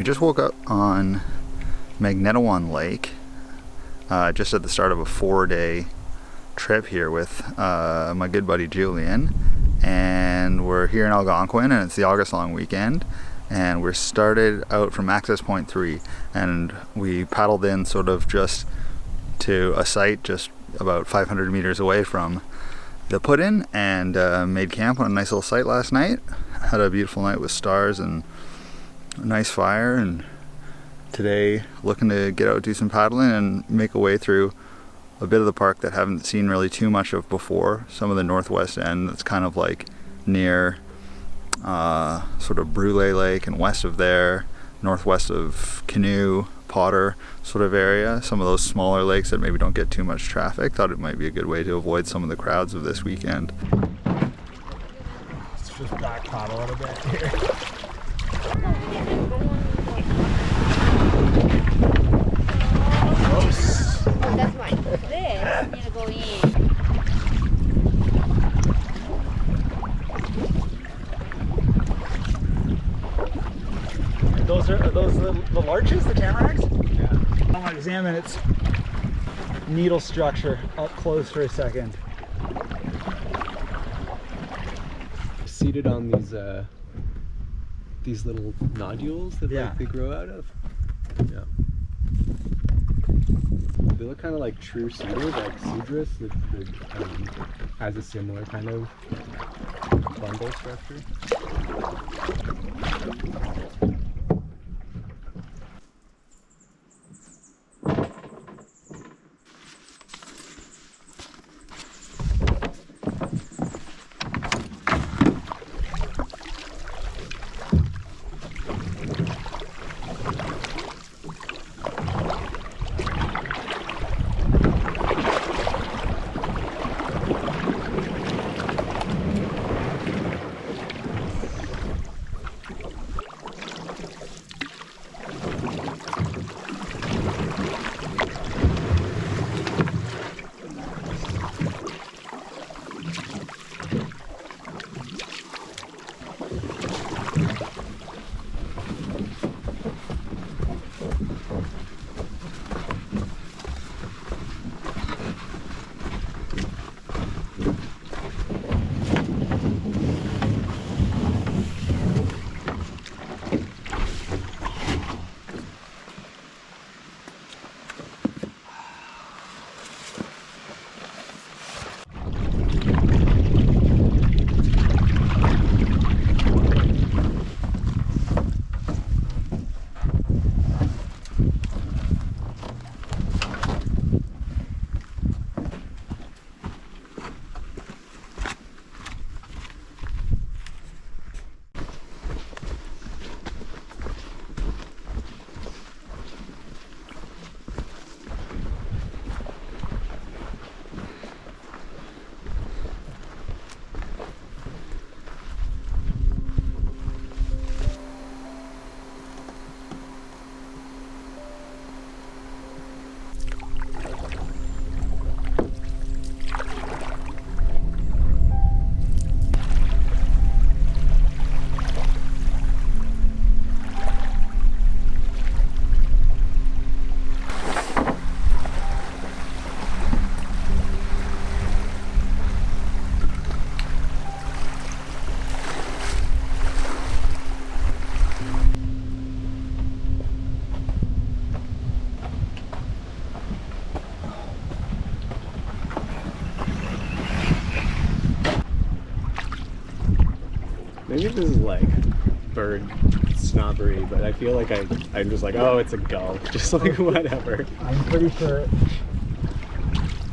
just woke up on Magnetawan Lake, just at the start of a 4-day trip here with my good buddy Julian, and we're here in Algonquin, and it's the August long weekend, and we're started out from access point 3, and we paddled in sort of just to a site just about 500 meters away from the put-in, and made camp on a nice little site last night. Had a beautiful night with stars and a nice fire, and today looking to get out, do some paddling, and make a way through a bit of the park that I haven't seen really too much of before. Some of the northwest end that's kind of like near sort of Clara Lake, and west of there, northwest of Canoe, Potter sort of area. Some of those smaller lakes that maybe don't get too much traffic. Thought it might be a good way to avoid some of the crowds of this weekend. Let's just back paddle a little bit here. Oh, that's right. There, you need to go in. Are those the larches, the tamaracks? Yeah. I want to examine its needle structure up close for a second. Seated on these little nodules that like, they grow out of. Yeah. They look kind of like true cedar, like cedrus, that has a similar kind of bundle structure. Maybe this is like bird snobbery, but I feel like I'm just like, oh, it's a gull. Just like whatever. I'm pretty sure,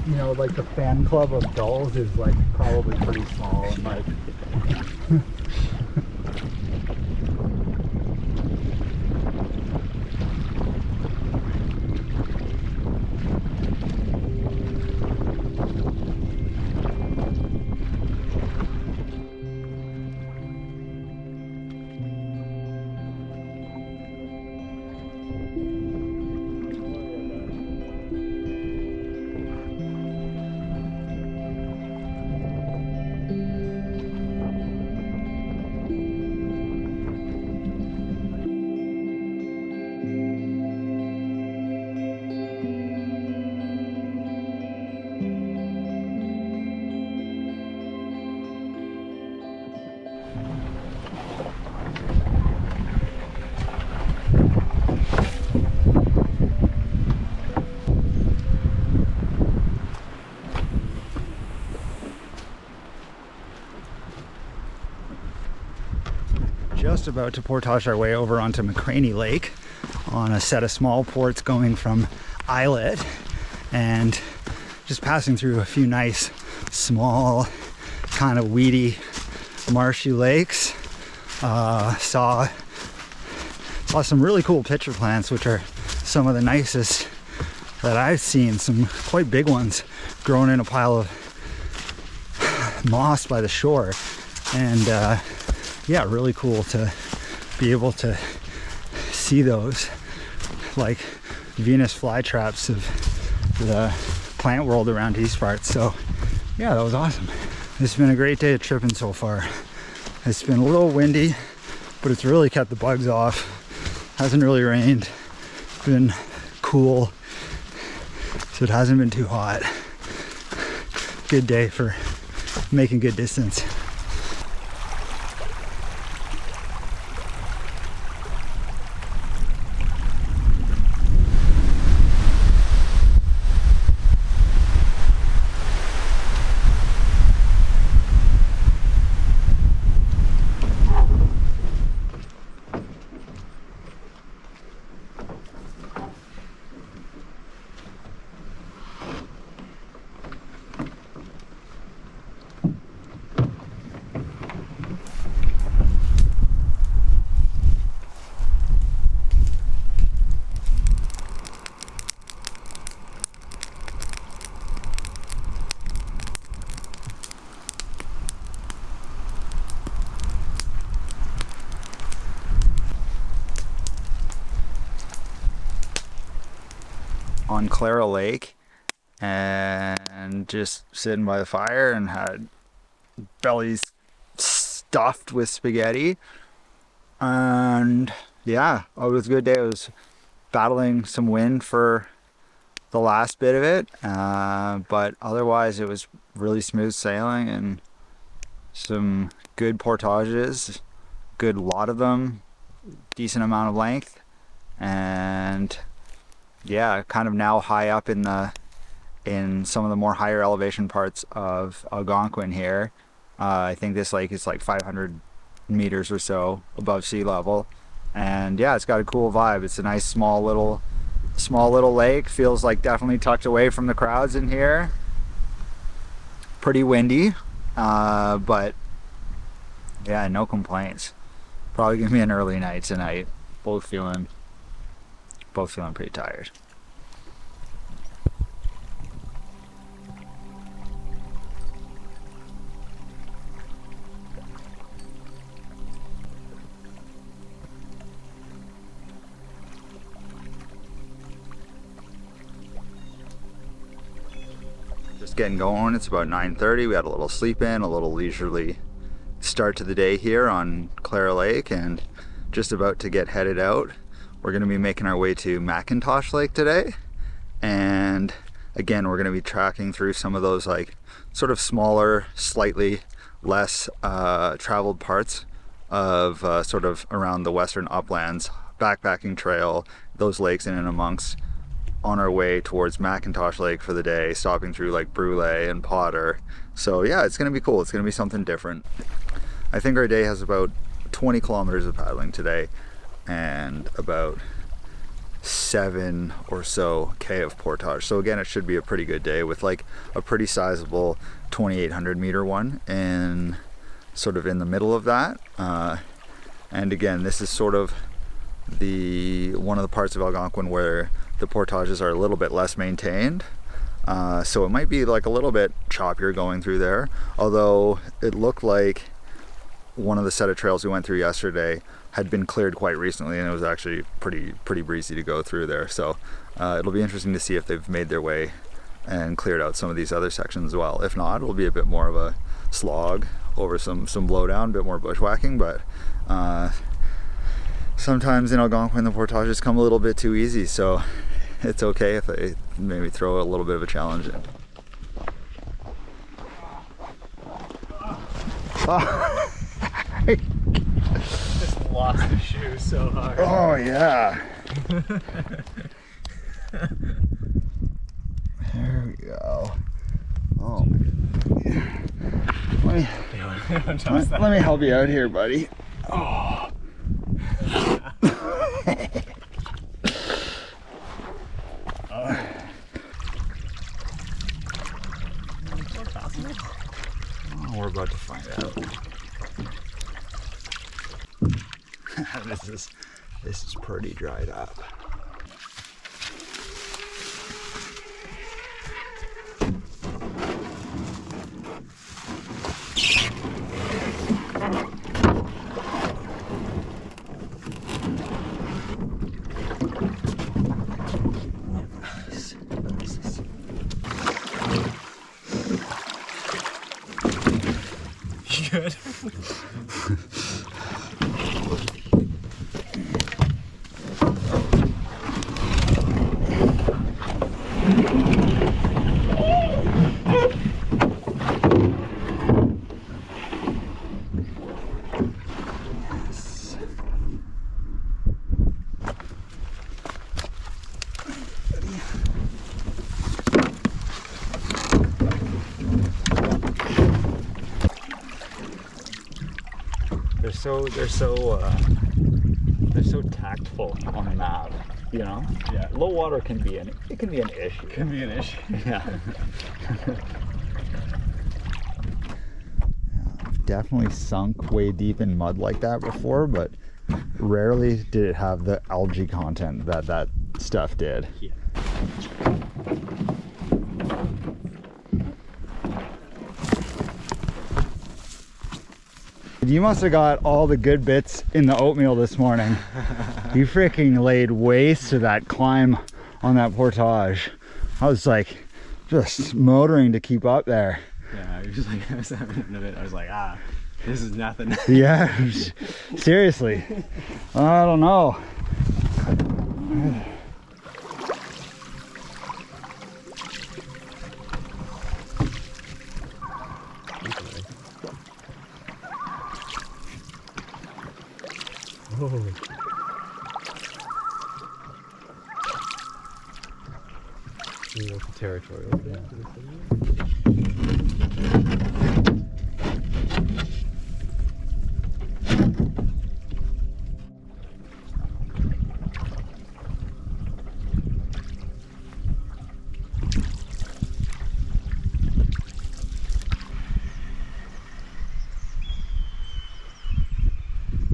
you know, like the fan club of gulls is like probably pretty small, and like just about to portage our way over onto Clara Lake on a set of small ports going from Islet, and just passing through a few nice small kind of weedy marshy lakes. Saw some really cool pitcher plants, which are some of the nicest that I've seen. Some quite big ones growing in a pile of moss by the shore, and yeah, really cool to be able to see those like Venus flytraps of the plant world around these parts. So yeah, that was awesome. It's been a great day of tripping so far. It's been a little windy, but it's really kept the bugs off. Hasn't really rained. It's been cool, so it hasn't been too hot. Good day for making good distance. On Clara Lake, and just sitting by the fire and had bellies stuffed with spaghetti, and yeah, it was a good day. I was battling some wind for the last bit of it, but otherwise it was really smooth sailing and some good portages, good lot of them, decent amount of length, and yeah, kind of now high up in some of the more higher elevation parts of Algonquin here. I think this lake is like 500 meters or so above sea level, and yeah, it's got a cool vibe. It's a nice small little lake. Feels like definitely tucked away from the crowds in here. Pretty windy, but yeah, no complaints. Probably gonna be an early night tonight. Both feeling pretty tired. Just getting going. It's about 9:30. We had a little sleep in, a little leisurely start to the day here on Clara Lake, and just about to get headed out. We're going to be making our way to Macintosh Lake today, and again, we're going to be tracking through some of those like sort of smaller, slightly less traveled parts of sort of around the western uplands, backpacking trail, those lakes in and amongst, on our way towards Macintosh Lake for the day, stopping through like Brule and Potter. So yeah, it's going to be cool. It's going to be something different. I think our day has about 20 kilometers of paddling today, and about 7 or so K of portage. So again, it should be a pretty good day with like a pretty sizable 2,800 meter one and sort of in the middle of that. And again, this is sort of one of the parts of Algonquin where the portages are a little bit less maintained. So it might be like a little bit choppier going through there, although it looked like one of the set of trails we went through yesterday had been cleared quite recently, and it was actually pretty breezy to go through there. So it'll be interesting to see if they've made their way and cleared out some of these other sections as well. If not, it'll be a bit more of a slog over some blowdown, a bit more bushwhacking, but sometimes in Algonquin the portages come a little bit too easy, so it's okay if they maybe throw a little bit of a challenge in. Just lost the shoe so hard. Oh yeah. There we go. Oh my goodness. Let me help you out here, buddy. Oh. Oh, we're about to find out. This is pretty dried up. Good. They're so tactful on the map, you know? Yeah. Low water can be an issue. Can be an issue. Yeah. I've definitely sunk way deep in mud like that before, but rarely did it have the algae content that stuff did. Yeah. You must have got all the good bits in the oatmeal this morning. You freaking laid waste to that climb on that portage. I was like just motoring to keep up there. Yeah, I was like, I was having a bit. I was like, this is nothing. Yeah, seriously. I don't know. Oh. Territorial. Yeah.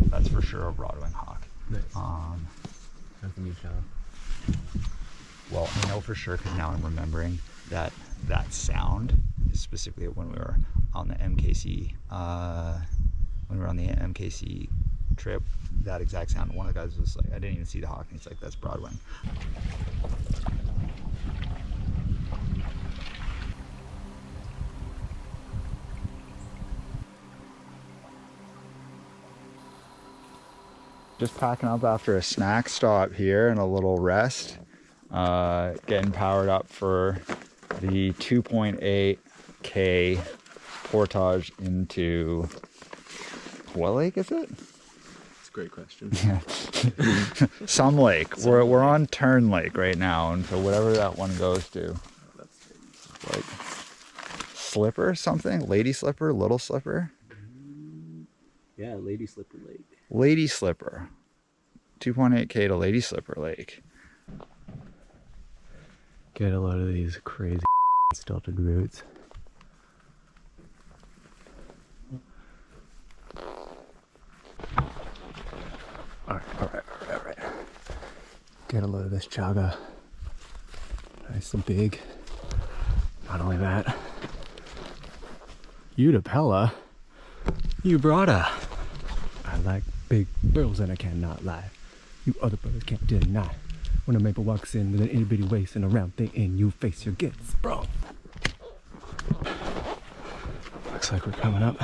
That's for sure a broadwing hawk. Nice. Something you shot. Well, I know for sure because now I'm remembering that sound, specifically when we were on the MKC, trip, that exact sound. One of the guys was like, I didn't even see the hawk, and he's like, that's broadwing. Just packing up after a snack stop here and a little rest. Getting powered up for the 2.8K portage into what lake is it? That's a great question. Yeah. Some lake. We're on Turn Lake right now, and so whatever that one goes to. Like Slipper something? Lady Slipper? Little Slipper? Yeah, Lady Slipper Lake. Lady Slipper. 2.8K to Lady Slipper Lake. Get a load of these crazy stilted roots. All right. Get a load of this chaga. Nice and big. Not only that, Utapella, you brought a. I like big girls and I cannot lie. You other brothers can't deny. When a maple walks in with an itty bitty waist and a round thing in you face, you get sprung. Looks like we're coming up.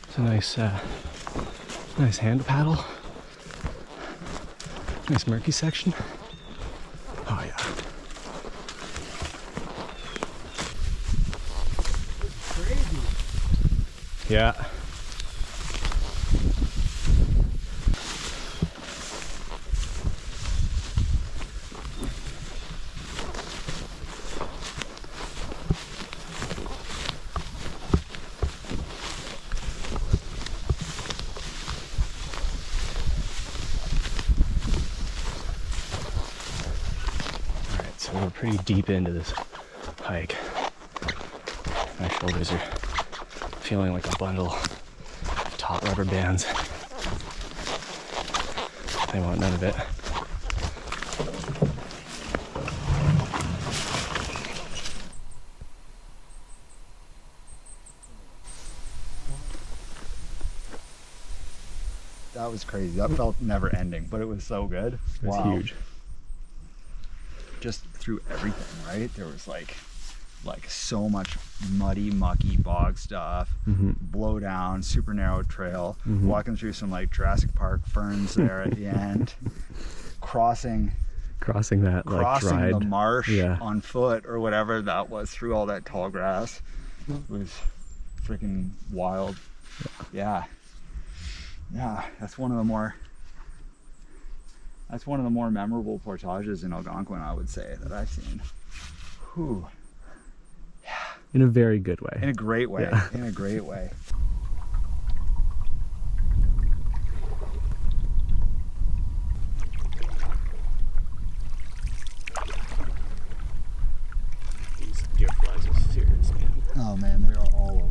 It's a nice hand paddle. Nice murky section. Oh yeah. Crazy. Yeah. So we're pretty deep into this hike. My shoulders are feeling like a bundle of taut rubber bands. They want none of it. That was crazy. That felt never ending, but it was so good. It's huge. Just through everything, right? There was like so much muddy, mucky bog stuff, blow down, super narrow trail, walking through some like Jurassic Park ferns there at the end, crossing That like dried the marsh on foot or whatever that was through all that tall grass. It was freaking wild. Yeah, that's one of the more memorable portages in Algonquin, I would say, that I've seen. Whew. in a very good way. In a great way. Yeah. In a great way. These deer flies are serious, man. Oh man, they're all over.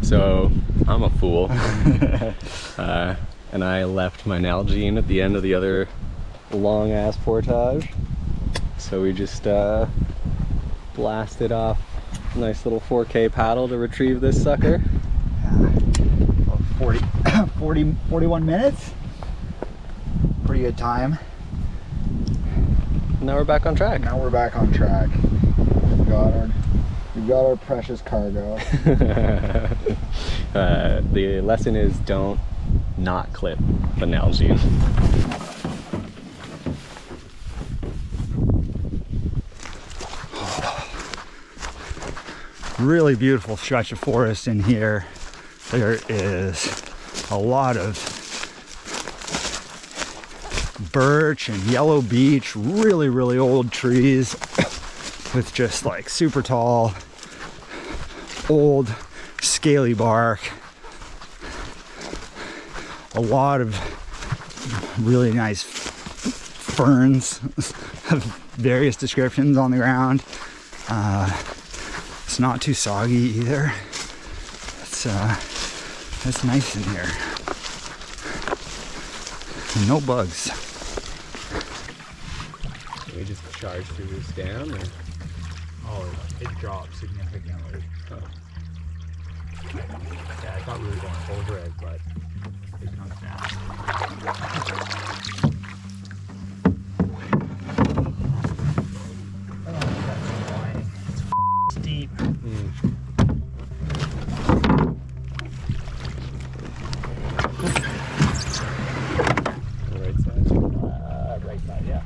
So I'm a fool, and I left my Nalgene at the end of the other long ass portage. So we just blasted off a nice little 4K paddle to retrieve this sucker. About 41 minutes. Pretty good time. Now we're back on track. Now we're back on track. We've got our precious cargo. The lesson is don't not clip the Nalgene. Really beautiful stretch of forest in here. There is a lot of birch and yellow beech, really, really old trees with just like super tall, old, scaly bark. A lot of really nice ferns of various descriptions on the ground. It's not too soggy either. It's nice in here. No bugs. Can we just charge through this dam? Or? Oh, it dropped significantly. Oh. Yeah, I thought we were going over it, but it comes down. Oh, that's annoying. It's deep. Right side? Right side, yeah.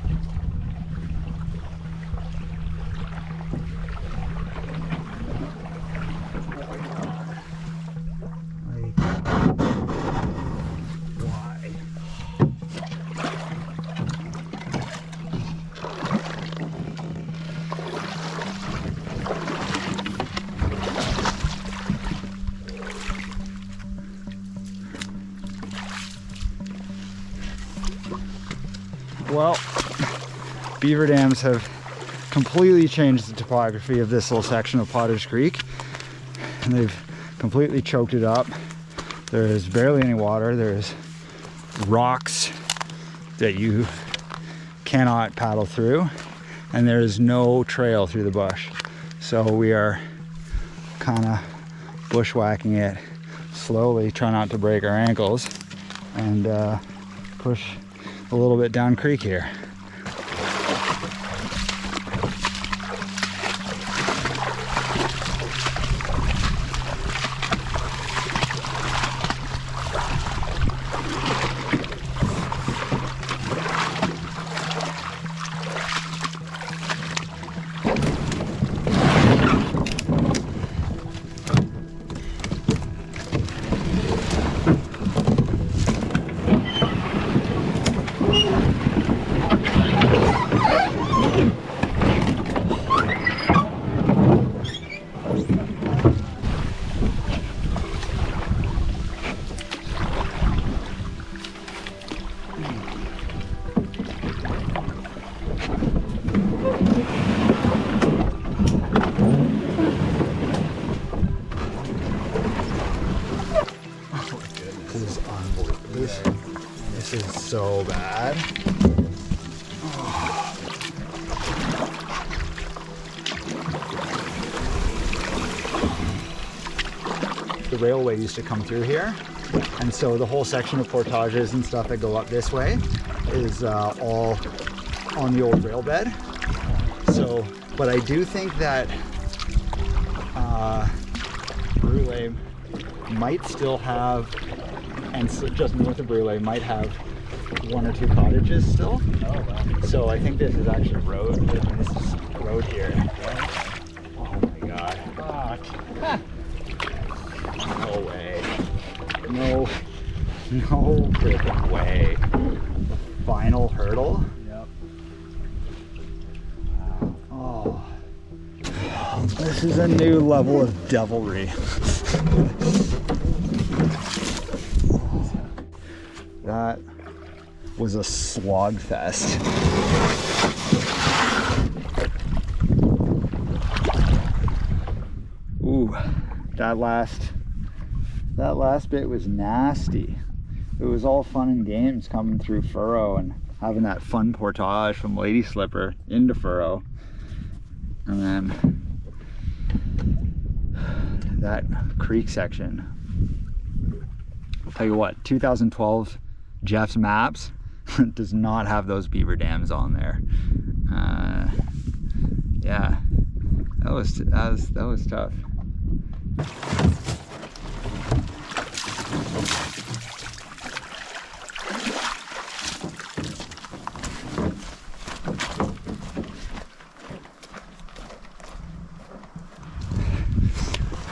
Well, beaver dams have completely changed the topography of this little section of Potter's Creek, and they've completely choked it up. There is barely any water. There's rocks that you cannot paddle through, and there is no trail through the bush. So we are kind of bushwhacking it slowly, try not to break our ankles, and push a little bit down creek here. so bad. The railway used to come through here, and so the whole section of portages and stuff that go up this way is all on the old rail bed. So, but I do think that Brule might still have, and just north of Brule might have one or two cottages still. Oh, wow. So I think this is actually road. This is road here. Oh my god. Fuck. No way. No freaking way. The final hurdle? Yep. Oh. This is a new level of devilry. That was a slog fest. Ooh, that last bit was nasty. It was all fun and games coming through furrow and having that fun portage from Lady Slipper into furrow. And then that creek section. I'll tell you what, 2012 Jeff's maps does not have those beaver dams on there. Yeah, that was tough.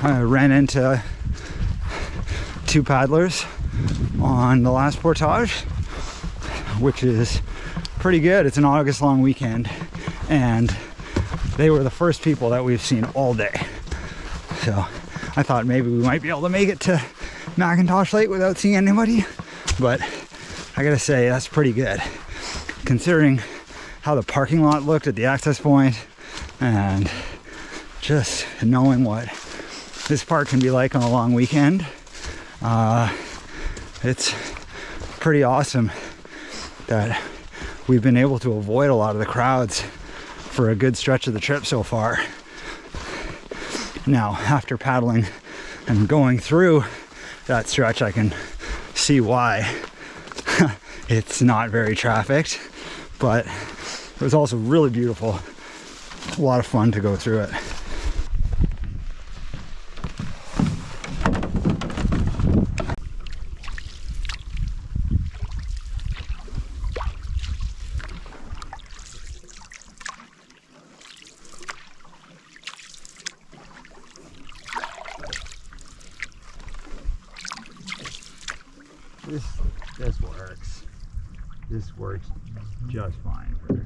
I ran into two paddlers on the last portage, which is pretty good. It's an August long weekend, and they were the first people that we've seen all day. So I thought maybe we might be able to make it to Macintosh Lake without seeing anybody, but I gotta say that's pretty good considering how the parking lot looked at the access point, and just knowing what this park can be like on a long weekend. It's pretty awesome that we've been able to avoid a lot of the crowds for a good stretch of the trip so far. Now, after paddling and going through that stretch, I can see why it's not very trafficked, but it was also really beautiful. A lot of fun to go through it. This works. This works just fine for her.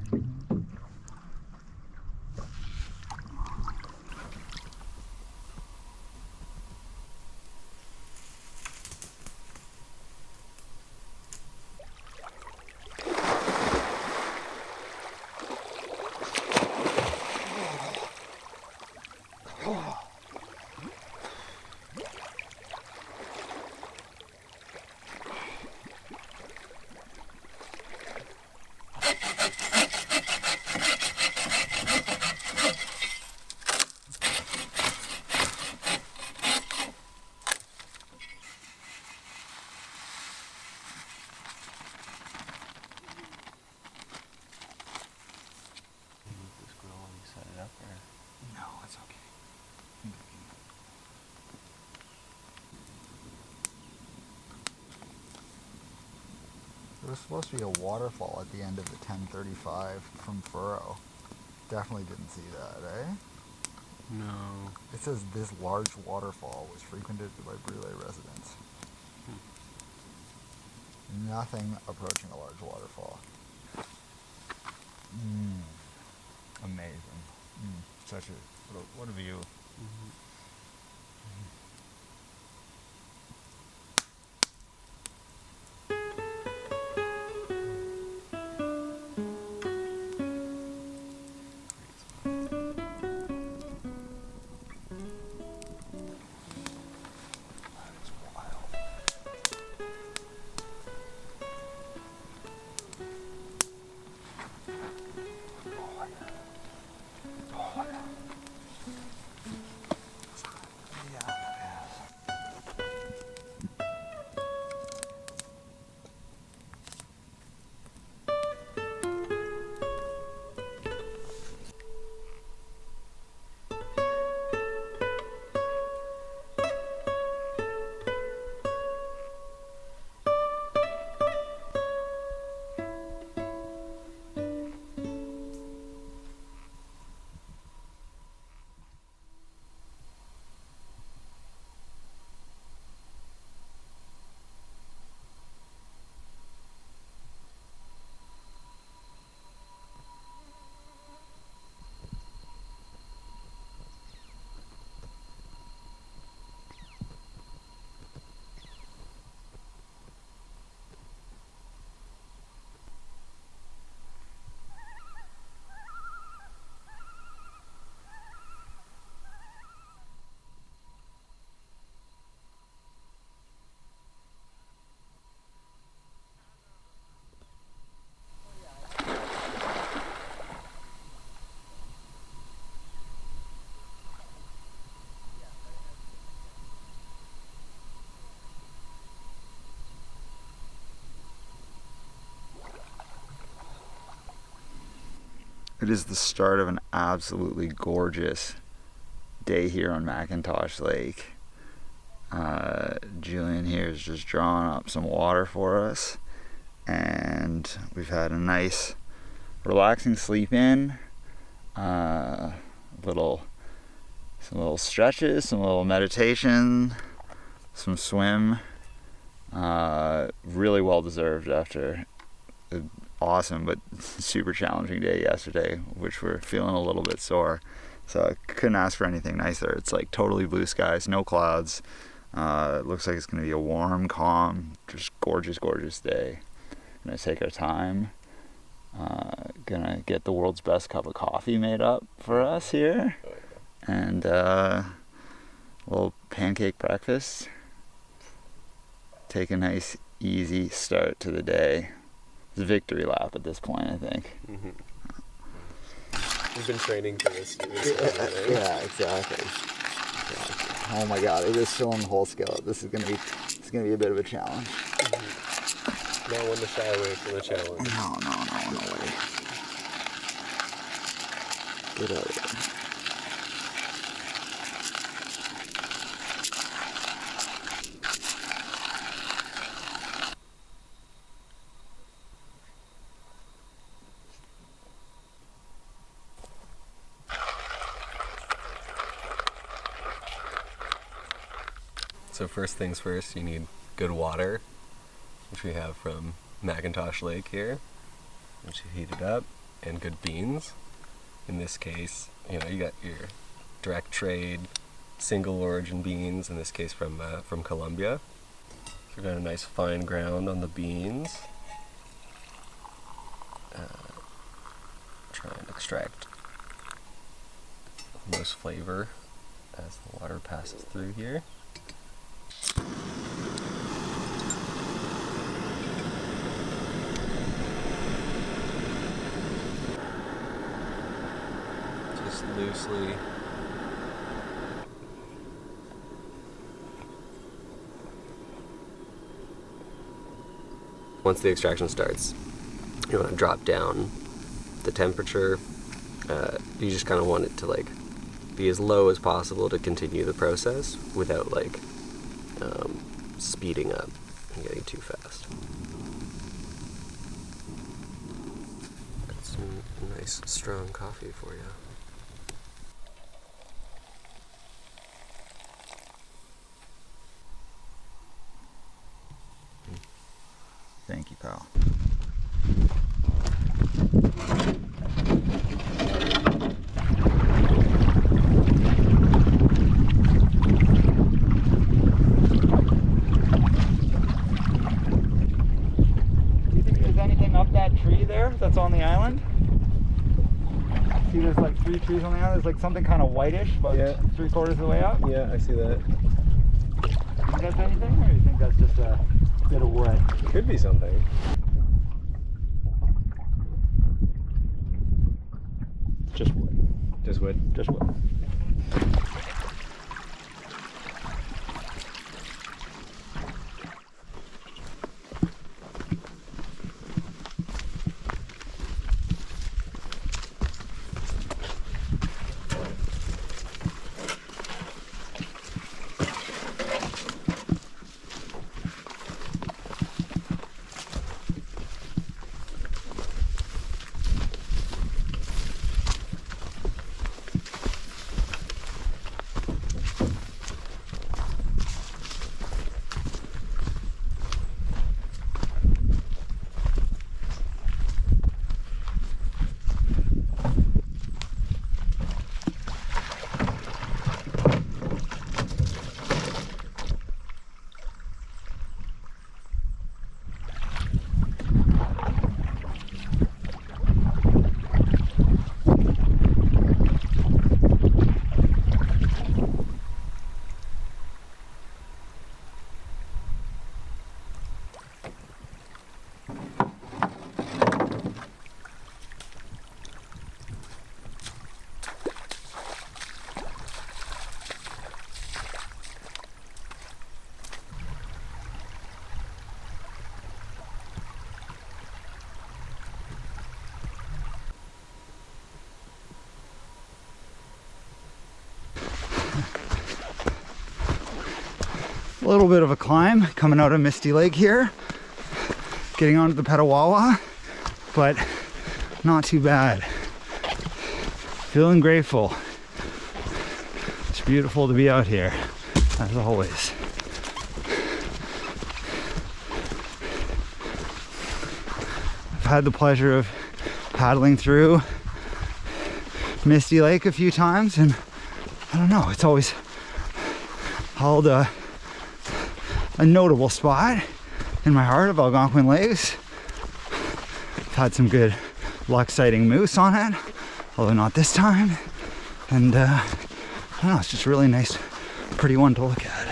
No, it's okay. There was supposed to be a waterfall at the end of the 1035 from Furrow. Definitely didn't see that, eh? No. It says this large waterfall was frequented by Brule residents. Nothing approaching a large waterfall. Amazing. Such a what a view. It is the start of an absolutely gorgeous day here on Macintosh Lake. Julian here is just drawing up some water for us, and we've had a nice relaxing sleep in, some little stretches, some little meditation, some swim. Really well deserved after an awesome but super challenging day yesterday, which we're feeling a little bit sore. So I couldn't ask for anything nicer. It's like totally blue skies, no clouds. It looks like it's going to be a warm, calm, just gorgeous, gorgeous day. Gonna take our time. Gonna get the world's best cup of coffee made up for us here, and a little pancake breakfast. Take a nice, easy start to the day. It's a victory lap at this point, I think. Mm-hmm. We've been training for this. Yeah, exactly. Oh my God! It is filling the whole skillet. This is gonna be a bit of a challenge. Mm-hmm. Not one to shy away from the challenge. No way. Get out of there. So first things first, you need good water, which we have from Macintosh Lake here, which you heat it up, and good beans. In this case, you got your direct trade, single origin beans, in this case from Colombia. So we've got a nice fine ground on the beans. Try and extract the most flavor as the water passes through here. Just loosely. Once the extraction starts, you want to drop down the temperature. You just kind of want it to be as low as possible to continue the process without speeding up and getting too fast. Got some nice strong coffee for you. Thank you, pal. That's on the island. See, there's 3 trees on the island. There's something kind of whitish, about 3/4 of the way up. Yeah, I see that. Do you think that's anything, or do you think that's just a bit of wood? Could be something. Just wood. Just wood? Just wood. little bit of a climb coming out of Misty Lake here, getting onto the Petawawa, but not too bad. Feeling grateful. It's beautiful to be out here, as always. I've had the pleasure of paddling through Misty Lake a few times, and I don't know, it's always held a notable spot in my heart of Algonquin Lakes. I've had some good luck sighting moose on it, although not this time. And I don't know, it's just a really nice, pretty one to look at.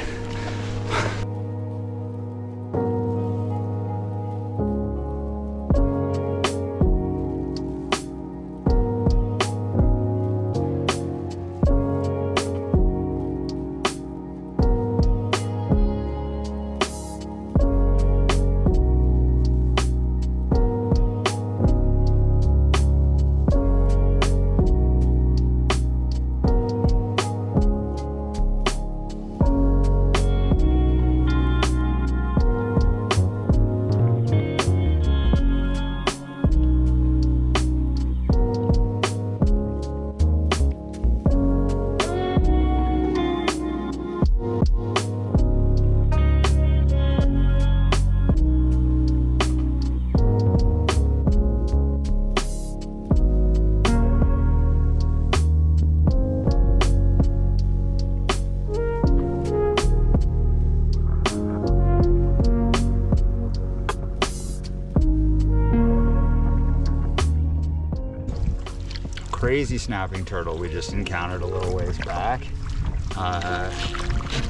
Crazy snapping turtle we just encountered a little ways back.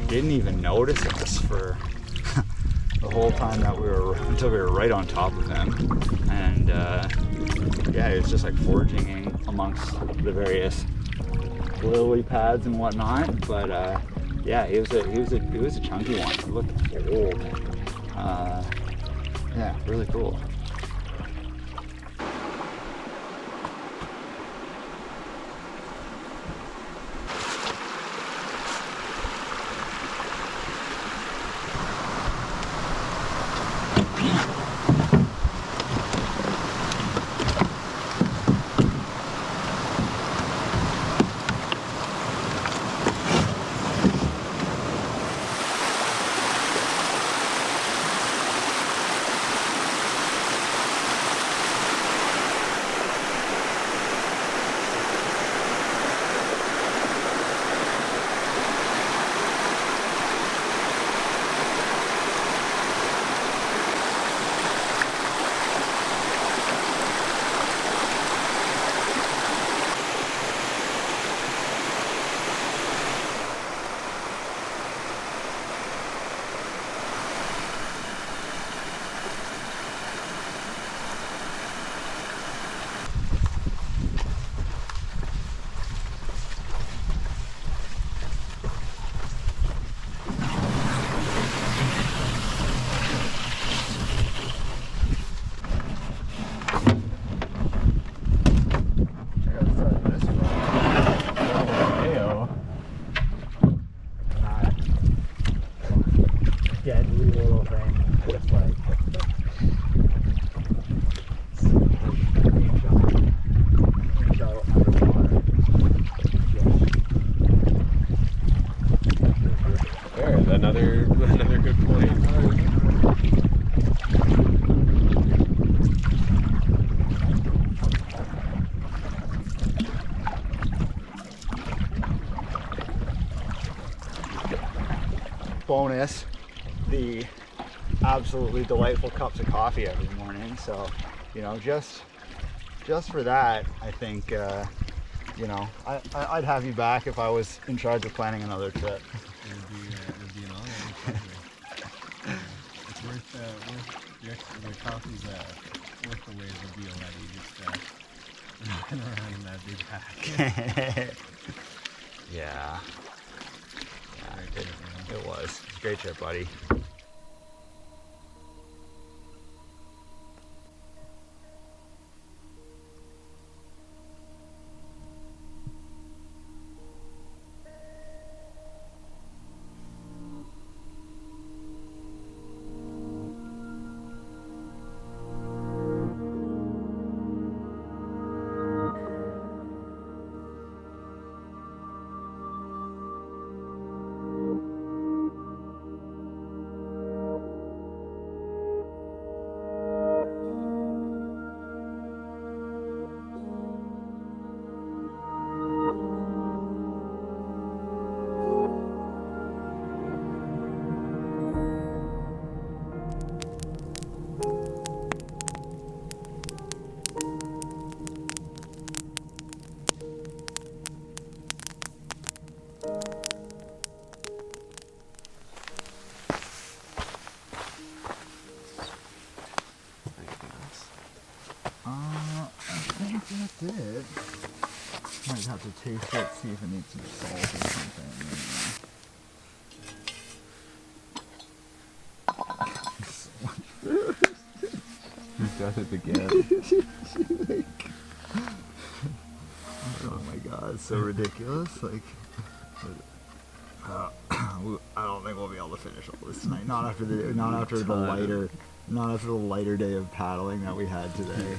Didn't even notice us for the whole time that until we were right on top of him. And yeah, he was just like foraging amongst the various lily pads and whatnot. But yeah, it was a chunky one. It looked old. Yeah, really cool. Another good point. Bonus, the absolutely delightful cups of coffee every morning. So, you know, just for that, I think, you know, I'd have you back if I was in charge of planning another trip. It would be an honor. It's worth your coffee's worth the wait of the deal that you just knocking around in that big pack. Yeah. It was. It's a great trip, buddy. taste it, see if it needs some salt or something. He's got it again. Oh my god, it's so ridiculous. Like, I don't think we'll be able to finish all this tonight. Not after the lighter day of paddling that we had today.